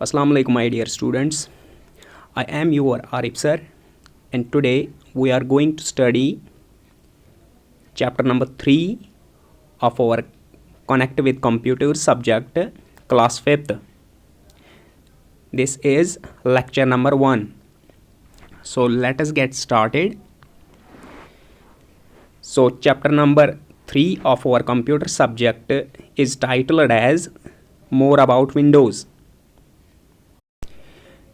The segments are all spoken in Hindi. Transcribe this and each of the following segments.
Assalamu alaikum my dear students. I am your Arif sir and today we are going to study chapter number 3 of our Connect with Computer subject class 5th. This is lecture number 1. So let us get started. So chapter number 3 of our computer subject is titled as More About Windows.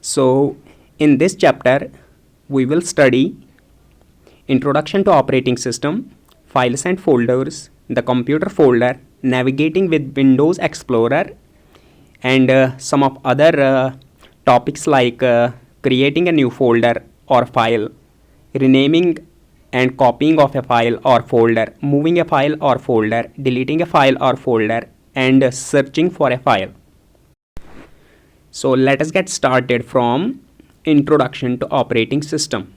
So in this chapter we will study Introduction to Operating System, Files and Folders, the Computer Folder, Navigating with Windows Explorer, and some of other topics like creating a new folder or file, renaming and copying of a file or folder, moving a file or folder, deleting a file or folder, and searching for a file. So let us get started from Introduction to Operating System.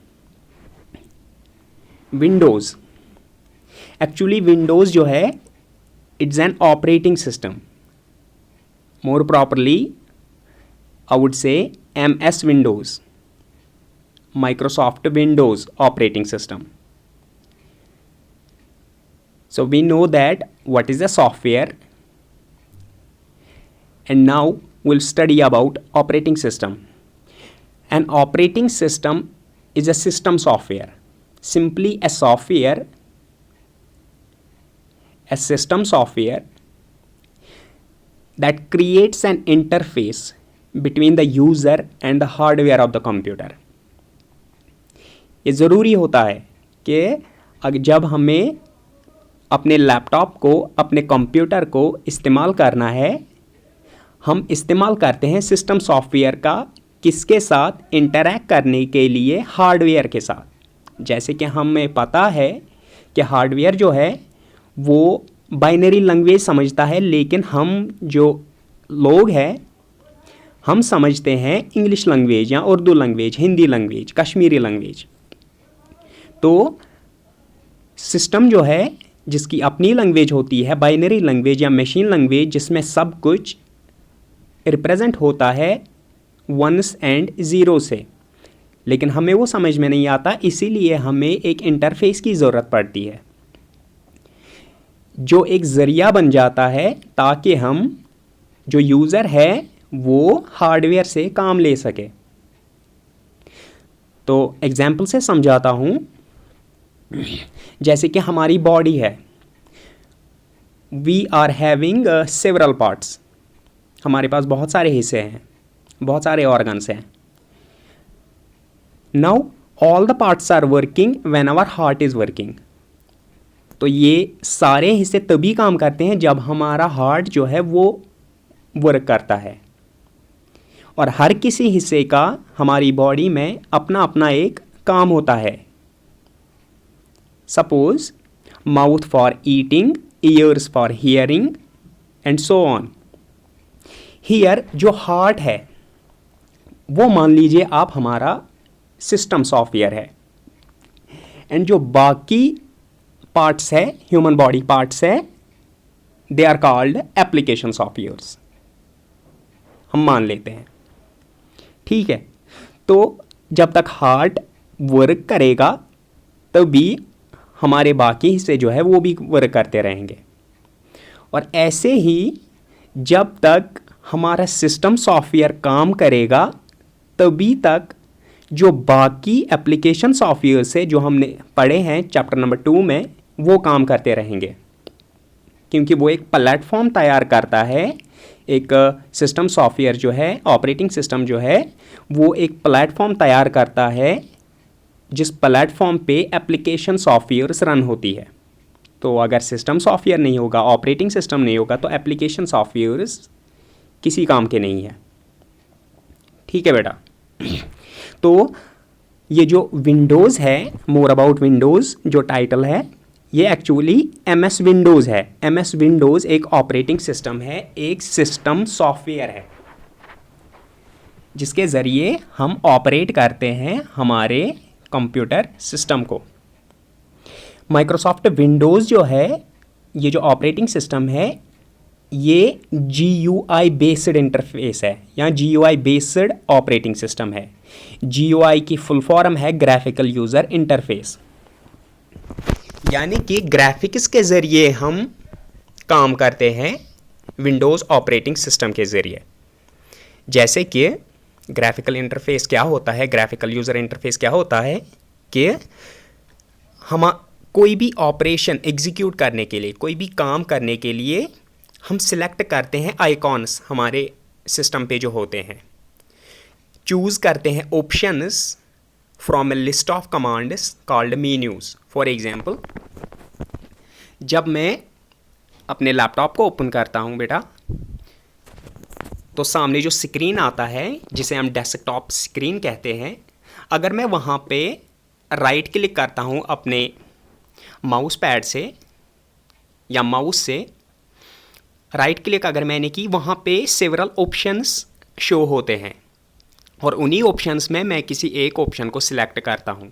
Windows. Actually Windows जो है it's an operating system. More properly I would say MS Windows, Microsoft Windows operating system. So we know that what is a software, and now we'll study about operating system. An operating system is a system software, simply a software, a system software that creates an interface between the user and the hardware of the computer. ये ज़रूरी होता है कि जब हमें अपने लैपटॉप को, अपने कंप्यूटर को इस्तेमाल करना है, हम इस्तेमाल करते हैं सिस्टम सॉफ्टवेयर का किसके साथ? इंटरैक्ट करने के लिए हार्डवेयर के साथ. जैसे कि हमें पता है कि हार्डवेयर जो है वो बाइनरी लैंग्वेज समझता है, लेकिन हम जो लोग हैं हम समझते हैं इंग्लिश लैंग्वेज या Urdu language, Hindi language, Kashmiri language. तो सिस्टम जो है जिसकी अपनी लैंग्वेज होती है, बाइनरी लैंग्वेज या मशीन लैंग्वेज, जिसमें सब कुछ रिप्रेजेंट होता है वंस एंड ज़ीरो से, लेकिन हमें वो समझ में नहीं आता, इसीलिए हमें एक इंटरफेस की ज़रूरत पड़ती है जो एक ज़रिया बन जाता है ताकि हम जो यूज़र है वो हार्डवेयर से काम ले सके. तो एग्जाम्पल से समझाता हूँ. जैसे कि हमारी बॉडी है, we are having several parts. हमारे पास बहुत सारे हिस्से हैं, बहुत सारे ऑर्गन्स हैं. Now all the parts are working when our heart is working. तो ये सारे हिस्से तभी काम करते हैं जब हमारा हार्ट जो है वो वर्क करता है. और हर किसी हिस्से का हमारी बॉडी में अपना अपना एक काम होता है. Suppose mouth for eating, years for hearing and so on. Here जो हार्ट है वो मान लीजिए आप हमारा सिस्टम सॉफ्टवेयर है, एंड जो बाकी पार्ट्स है, ह्यूमन बॉडी पार्ट्स है, they are called application softwares. हम मान लेते हैं, ठीक है. तो जब तक हार्ट वर्क करेगा तभी हमारे बाकी हिस्से जो है वो भी वर्क करते रहेंगे. और ऐसे ही जब तक हमारा सिस्टम सॉफ्टवेयर काम करेगा तभी तक जो बाकी एप्लीकेशन सॉफ्टवेयर से जो हमने पढ़े हैं चैप्टर नंबर 2 में वो काम करते रहेंगे, क्योंकि वो एक प्लेटफॉर्म तैयार करता है. एक सिस्टम सॉफ्टवेयर जो है, ऑपरेटिंग सिस्टम जो है, वो एक प्लेटफॉर्म तैयार करता है जिस प्लेटफॉर्म पे एप्लीकेशन सॉफ्टवेयर्स रन होती है. तो अगर सिस्टम सॉफ्टवेयर नहीं होगा, ऑपरेटिंग सिस्टम नहीं होगा, तो एप्लीकेशन सॉफ्टवेयर्स किसी काम के नहीं है. ठीक है बेटा. तो ये जो विंडोज़ है, मोर अबाउट विंडोज़ जो टाइटल है, ये एक्चुअली MS विंडोज़ है. MS विंडोज़ एक ऑपरेटिंग सिस्टम है, एक सिस्टम सॉफ्टवेयर है जिसके ज़रिए हम ऑपरेट करते हैं हमारे कंप्यूटर सिस्टम को. माइक्रोसॉफ्ट विंडोज़ जो है, ये जो ऑपरेटिंग सिस्टम है, ये GUI बेस्ड इंटरफेस है या GUI बेस्ड ऑपरेटिंग सिस्टम है। GUI की फुल फॉर्म है ग्राफिकल यूज़र इंटरफेस, यानी कि ग्राफिक्स के ज़रिए हम काम करते हैं विंडोज़ ऑपरेटिंग सिस्टम के ज़रिए। जैसे कि ग्राफिकल इंटरफेस क्या होता है, ग्राफिकल यूज़र इंटरफेस क्या होता है कि हम कोई भी ऑपरेशन एग्जीक्यूट करने के लिए, कोई भी काम करने के लिए हम सिलेक्ट करते हैं आइकॉन्स हमारे सिस्टम पे जो होते हैं, चूज़ करते हैं options from A list of commands called menus. For example, जब मैं अपने लैपटॉप को ओपन करता हूँ बेटा, तो सामने जो स्क्रीन आता है जिसे हम डेस्कटॉप स्क्रीन कहते हैं, अगर मैं वहाँ पे राइट क्लिक करता हूँ अपने माउस पैड से या माउस से राइट क्लिक अगर मैंने की, वहाँ पे सेवरल ऑप्शंस शो होते हैं और उन्हीं ऑप्शंस में मैं किसी एक ऑप्शन को सिलेक्ट करता हूँ।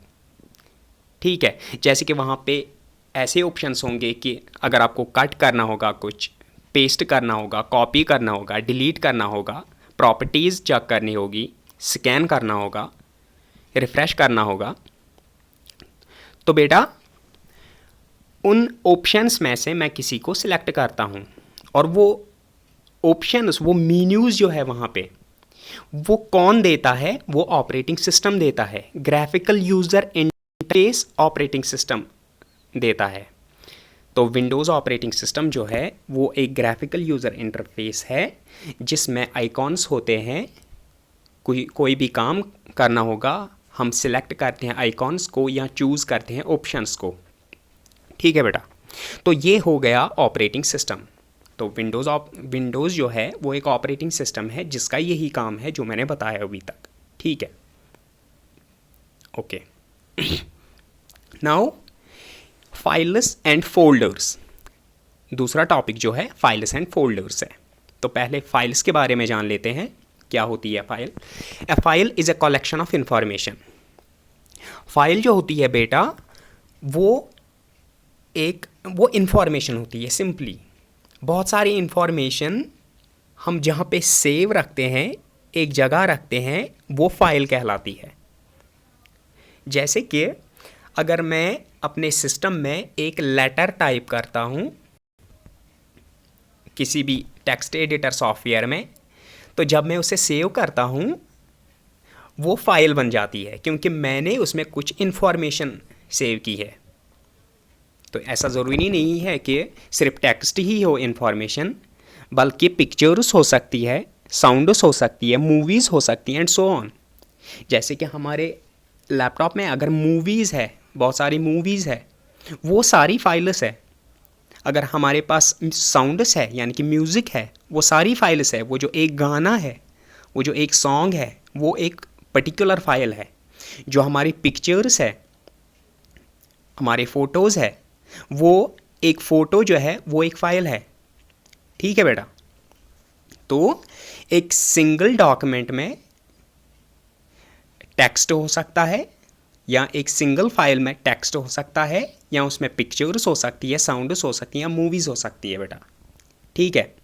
ठीक है, जैसे कि वहाँ पे ऐसे ऑप्शंस होंगे कि अगर आपको कट करना होगा, कुछ पेस्ट करना होगा, कॉपी करना होगा, डिलीट करना होगा, प्रॉपर्टीज़ चेक करनी होगी, स्कैन करना होगा, रिफ़्रेश करना होगा, तो बेटा उन ऑप्शंस में से मैं किसी को सिलेक्ट करता हूँ और वो ऑप्शंस, वो मेन्यूज़ जो है वहाँ पे, वो कौन देता है? वो ऑपरेटिंग सिस्टम देता है, graphical user interface operating system देता है। तो विंडोज़ ऑपरेटिंग सिस्टम जो है वो एक ग्राफिकल यूज़र इंटरफेस है जिसमें आइकॉन्स होते हैं। कोई भी काम करना होगा, हम सिलेक्ट करते हैं आइकॉन्स को या चूज़ करते हैं ऑप्शंस को। ठीक है बेटा, तो ये हो गया ऑपरेटिंग सिस्टम। तो विंडोज़ जो है वो एक ऑपरेटिंग सिस्टम है जिसका यही काम है जो मैंने बताया अभी तक। ठीक है, okay. Now files and folders, दूसरा टॉपिक जो है फाइल्स एंड फोल्डर्स है। तो पहले फाइल्स के बारे में जान लेते हैं, क्या होती है file. A file is a collection of information. File जो होती है बेटा वो इंफॉर्मेशन होती है, सिंपली बहुत सारी इंफॉर्मेशन हम जहाँ पे सेव रखते हैं, एक जगह रखते हैं, वो फाइल कहलाती है। जैसे कि अगर मैं अपने सिस्टम में एक लेटर टाइप करता हूँ किसी भी टेक्स्ट एडिटर सॉफ्टवेयर में, तो जब मैं उसे सेव करता हूँ वो फाइल बन जाती है क्योंकि मैंने उसमें कुछ इन्फॉर्मेशन सेव की है। तो ऐसा ज़रूरी नहीं है कि सिर्फ टेक्स्ट ही हो इन्फॉर्मेशन, बल्कि पिक्चर्स हो सकती है, साउंड्स हो सकती है, मूवीज़ हो सकती हैं एंड सो ऑन। जैसे कि हमारे लैपटॉप में अगर मूवीज़ है, बहुत सारी मूवीज़ है, वो सारी फाइल्स है। अगर हमारे पास साउंड्स है यानी कि म्यूज़िक है, वो सारी फाइल्स है। वो जो एक गाना है, वो जो एक सॉन्ग है, वो एक पर्टिकुलर फाइल है। जो हमारी पिक्चर्स है, हमारे फ़ोटोज़ है, वो एक फ़ोटो जो है वो एक फ़ाइल है। ठीक है बेटा, तो एक सिंगल डॉक्यूमेंट में टेक्स्ट हो सकता है या एक सिंगल फाइल में टेक्स्ट हो सकता है या उसमें पिक्चर्स हो सकती है, साउंड्स हो सकती हैं या मूवीज़ हो सकती है बेटा। ठीक है,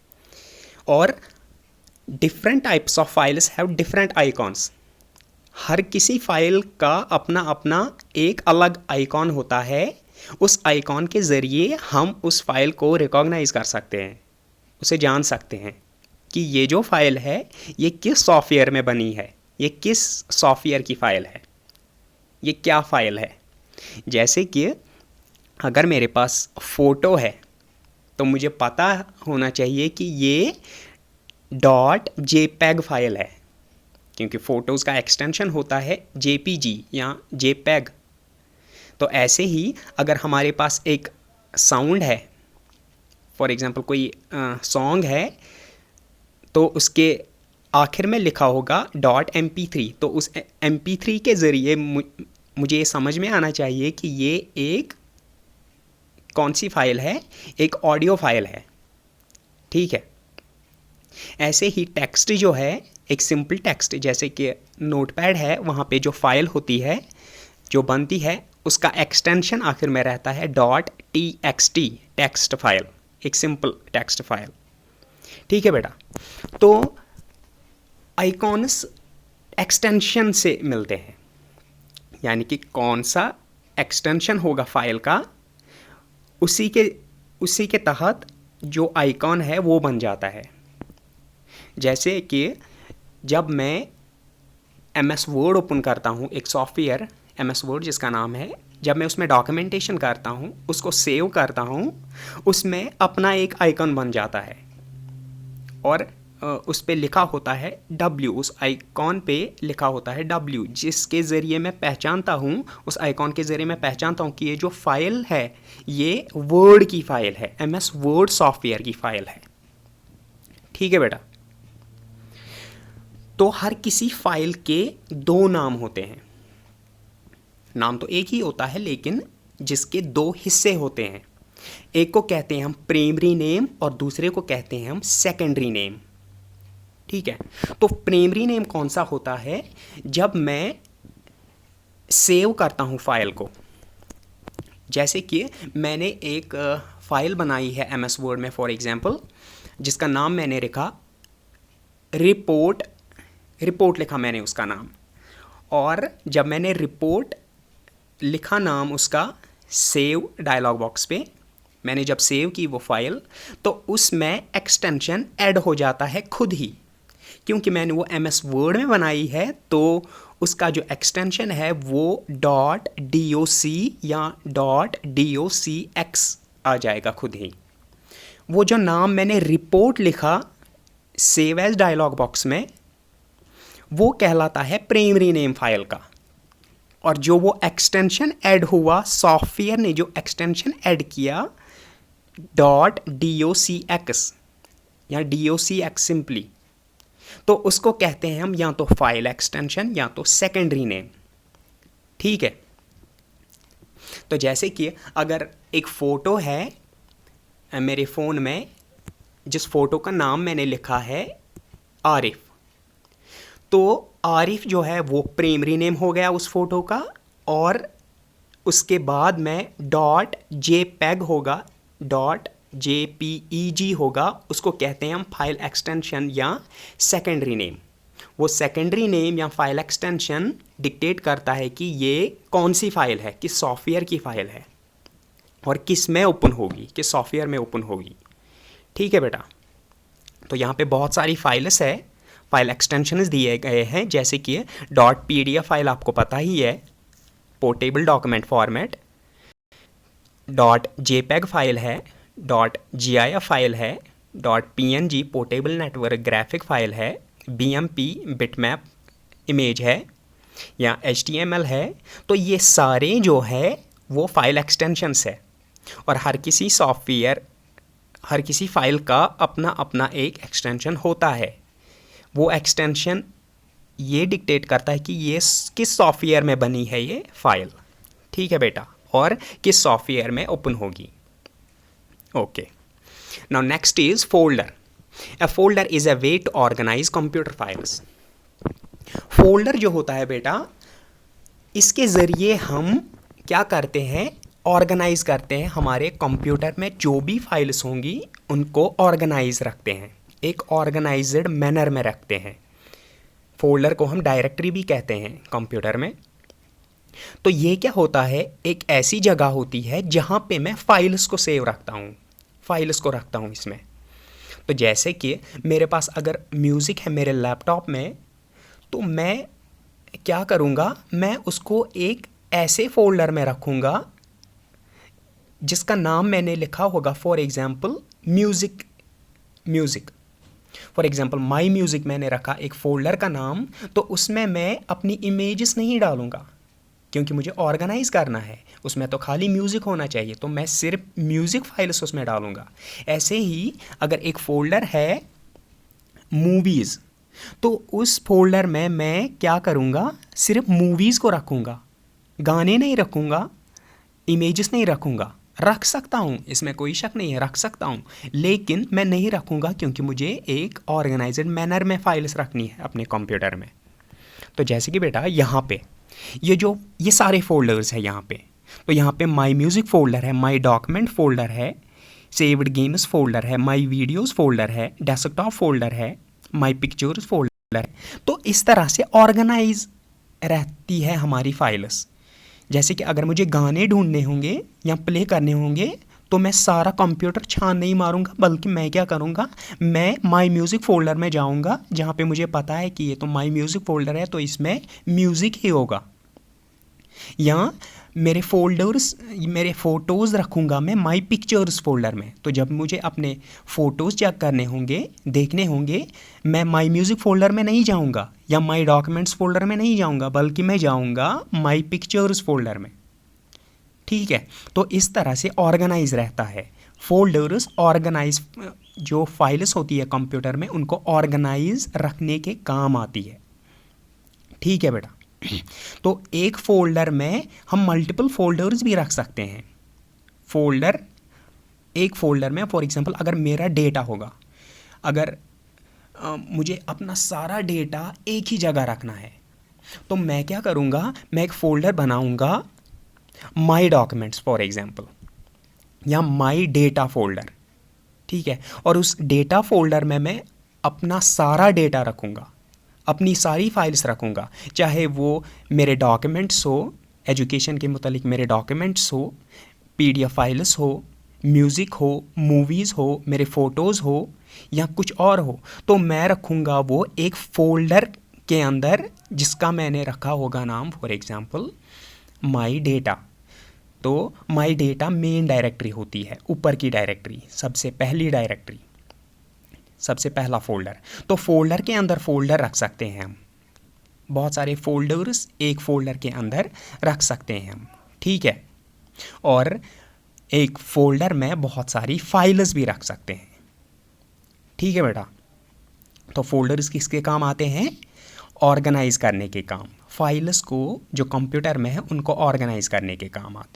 और different types of files have different icons. हर किसी फाइल का अपना अपना एक अलग आइकॉन होता है। उस आइकॉन के ज़रिए हम उस फाइल को रिकॉग्नाइज़ कर सकते हैं, उसे जान सकते हैं कि ये जो फाइल है ये किस सॉफ्टवेयर में बनी है, ये किस सॉफ्टवेयर की फ़ाइल है, ये क्या फ़ाइल है। जैसे कि अगर मेरे पास फ़ोटो है तो मुझे पता होना चाहिए कि ये .jpeg फाइल है, क्योंकि फ़ोटोज़ का एक्सटेंशन होता है JPG या JPEG। तो ऐसे ही अगर हमारे पास एक साउंड है, फॉर एग्ज़ाम्पल कोई सॉन्ग है, तो उसके आखिर में लिखा होगा .mp3, तो उस mp3 के ज़रिए मुझे ये समझ में आना चाहिए कि ये एक कौन सी फाइल है, एक ऑडियो फाइल है। ठीक है, ऐसे ही टेक्स्ट जो है, एक सिंपल टेक्स्ट जैसे कि नोटपैड है, वहाँ पे जो फाइल होती है जो बनती है उसका एक्सटेंशन आखिर में रहता है .txt, टेक्स्ट फाइल, एक सिंपल टेक्स्ट फाइल। ठीक है बेटा। तो आइकॉन्स एक्सटेंशन से मिलते हैं, यानी कि कौन सा एक्सटेंशन होगा फाइल का, उसी के तहत जो आइकॉन है वो बन जाता है। जैसे कि जब मैं MS वर्ड ओपन करता हूँ, एक सॉफ्टवेयर MS वर्ड जिसका नाम है, जब मैं उसमें डॉक्यूमेंटेशन करता हूँ, उसको सेव करता हूँ, उसमें अपना एक आइकन बन जाता है और उस पे लिखा होता है W, उस आइकॉन पे लिखा होता है W, जिसके ज़रिए मैं पहचानता हूँ, उस आइकॉन के ज़रिए मैं पहचानता हूँ कि ये जो फाइल है ये वर्ड की फ़ाइल है, MS वर्ड सॉफ्टवेयर की फ़ाइल है। ठीक है बेटा। तो हर किसी फाइल के दो नाम होते हैं, नाम तो एक ही होता है लेकिन जिसके दो हिस्से होते हैं। एक को कहते हैं हम प्राइमरी नेम और दूसरे को कहते हैं हम सेकेंडरी नेम। ठीक है। तो प्राइमरी नेम कौन सा होता है, जब मैं सेव करता हूं फाइल को। जैसे कि मैंने एक फाइल बनाई है MS वर्ड में फॉर एग्जांपल, जिसका नाम मैंने लिखा रिपोर्ट लिखा मैंने उसका नाम, और जब मैंने रिपोर्ट लिखा नाम उसका सेव डायलॉग बॉक्स पे, मैंने जब सेव की वो फाइल, तो उसमें एक्सटेंशन ऐड हो जाता है खुद ही, क्योंकि मैंने वो MS वर्ड में बनाई है। तो उसका जो एक्सटेंशन है वो .doc या .docx आ जाएगा खुद ही। वो जो नाम मैंने रिपोर्ट लिखा सेव एज डायलॉग बॉक्स में, वो कहलाता है प्राइमरी नेम फाइल का। और जो वो एक्सटेंशन ऐड हुआ, सॉफ्टवेयर ने जो एक्सटेंशन ऐड किया .docx या docx सिंपली, तो उसको कहते हैं हम या तो फाइल एक्सटेंशन या तो सेकेंडरी नेम। ठीक है। तो जैसे कि अगर एक फ़ोटो है मेरे फ़ोन में, जिस फ़ोटो का नाम मैंने लिखा है आरिफ, तो आरिफ जो है वो प्राइमरी नेम हो गया उस फ़ोटो का, और उसके बाद में .jpeg होगा, .jpeg होगा, उसको कहते हैं हम फाइल एक्सटेंशन या सेकेंडरी नेम। वो सेकेंडरी नेम या फाइल एक्सटेंशन डिक्टेट करता है कि ये कौन सी फाइल है, किस सॉफ्टवेयर की फ़ाइल है और किस में ओपन होगी, किस सॉफ्टवेयर में ओपन होगी। ठीक है बेटा। तो यहाँ पे बहुत सारी फाइल्स है, फाइल एक्सटेंशंस दिए गए हैं, जैसे कि .pdf फाइल आपको पता ही है, portable document format, .jpeg file है, .gif फाइल है, .png portable network graphic file है, BMP बिटमैप इमेज है या HTML है। तो ये सारे जो है वो फाइल एक्सटेंशंस है, और हर किसी सॉफ्टवेयर, हर किसी फाइल का अपना अपना एक एक्सटेंशन होता है। वो एक्सटेंशन ये डिक्टेट करता है कि ये किस सॉफ्टवेयर में बनी है ये फाइल। ठीक है बेटा, और किस सॉफ्टवेयर में ओपन होगी। Okay, now next is folder. A folder is a way to organise computer files. Folder जो होता है बेटा, इसके ज़रिए हम क्या करते हैं, ऑर्गेनाइज करते हैं, हमारे कंप्यूटर में जो भी फाइल्स होंगी उनको ऑर्गेनाइज रखते हैं, एक ऑर्गेनाइज्ड मैनर में रखते हैं। फोल्डर को हम डायरेक्टरी भी कहते हैं कंप्यूटर में। तो ये क्या होता है, एक ऐसी जगह होती है जहाँ पे मैं फाइल्स को सेव रखता हूँ, फाइल्स को रखता हूँ इसमें। तो जैसे कि मेरे पास अगर म्यूज़िक है मेरे लैपटॉप में, तो मैं क्या करूँगा, मैं उसको एक ऐसे फोल्डर में रखूँगा जिसका नाम मैंने लिखा होगा for example music for example my music मैंने रखा एक फ़ोल्डर का नाम। तो उसमें मैं अपनी इमेजेस नहीं डालूँगा, क्योंकि मुझे ऑर्गेनाइज़ करना है, उसमें तो खाली म्यूज़िक होना चाहिए, तो मैं सिर्फ म्यूज़िक फाइल्स उसमें डालूँगा। ऐसे ही अगर एक फ़ोल्डर है मूवीज़, तो उस फोल्डर में मैं क्या करूँगा, सिर्फ मूवीज़ को रखूँगा, गाने नहीं रखूँगा, इमेजेस नहीं रखूँगा। रख सकता हूँ, इसमें कोई शक नहीं है, रख सकता हूँ, लेकिन मैं नहीं रखूँगा क्योंकि मुझे एक ऑर्गेनाइज्ड मैनर में फाइल्स रखनी है अपने कंप्यूटर में। तो जैसे कि बेटा यहाँ पे ये सारे फोल्डर्स हैं यहाँ पे, तो यहाँ पे माई म्यूज़िक फ़ोल्डर है, माई डॉक्यूमेंट फ़ोल्डर है, सेव्ड गेम्स फोल्डर है, माई वीडियोज़ फोल्डर है, डेस्कटॉप फोल्डर है, माई पिक्चर्स फोल्डर है। तो इस तरह से ऑर्गेनाइज रहती है हमारी फाइल्स। जैसे कि अगर मुझे गाने ढूंढने होंगे या प्ले करने होंगे तो मैं सारा कंप्यूटर छान नहीं मारूंगा, बल्कि मैं क्या करूंगा, मैं माई म्यूज़िक फ़ोल्डर में जाऊंगा, जहाँ पे मुझे पता है कि ये तो माई म्यूज़िक फ़ोल्डर है तो इसमें म्यूज़िक ही होगा। या मेरे फ़ोल्डर्स, मेरे फ़ोटोज़ रखूँगा मैं माई पिक्चर्स फ़ोल्डर में। तो जब मुझे अपने फ़ोटोज़ चेक करने होंगे, देखने होंगे, मैं माई म्यूज़िक फ़ोल्डर में नहीं जाऊँगा या माई डॉक्यूमेंट्स फ़ोल्डर में नहीं जाऊँगा, बल्कि मैं जाऊँगा माई पिक्चर्स फ़ोल्डर में। ठीक है, तो इस तरह से ऑर्गेनाइज रहता है फ़ोल्डर्स। ऑर्गेनाइज जो फाइल्स होती है कंप्यूटर में, उनको ऑर्गेनाइज रखने के काम आती है। ठीक है बेटा। तो एक फ़ोल्डर में हम मल्टीपल फ़ोल्डर्स भी रख सकते हैं। फ़ोल्डर, एक फ़ोल्डर में फॉर एग्जांपल अगर मेरा डेटा होगा, अगर मुझे अपना सारा डेटा एक ही जगह रखना है, तो मैं क्या करूँगा, मैं एक फ़ोल्डर बनाऊँगा माई डॉक्यूमेंट्स फॉर एग्जांपल, या माई डेटा फ़ोल्डर। ठीक है, और उस डेटा फ़ोल्डर में मैं अपना सारा डेटा रखूँगा, अपनी सारी फाइल्स रखूँगा, चाहे वो मेरे डॉक्यूमेंट्स हो, एजुकेशन के मुतालिक मेरे डॉक्यूमेंट्स हो, पीडीएफ फाइल्स हो, म्यूज़िक हो, मूवीज़ हो, मेरे फ़ोटोज़ हो, या कुछ और हो, तो मैं रखूँगा वो एक फ़ोल्डर के अंदर, जिसका मैंने रखा होगा नाम फॉर एग्ज़ाम्पल माई डेटा। तो माई डेटा मेन डायरेक्टरी होती है, ऊपर की डायरेक्टरी, सबसे पहली डायरेक्टरी, सबसे पहला फ़ोल्डर। तो फ़ोल्डर के अंदर फ़ोल्डर रख सकते हैं हम, बहुत सारे फ़ोल्डर्स एक फ़ोल्डर के अंदर रख सकते हैं हम। ठीक है, और एक फ़ोल्डर में बहुत सारी फाइल्स भी रख सकते हैं। ठीक है बेटा। तो फ़ोल्डर्स किसके काम आते हैं, ऑर्गेनाइज करने के काम। फाइल्स को जो कंप्यूटर में है उनको ऑर्गेनाइज करने के काम आती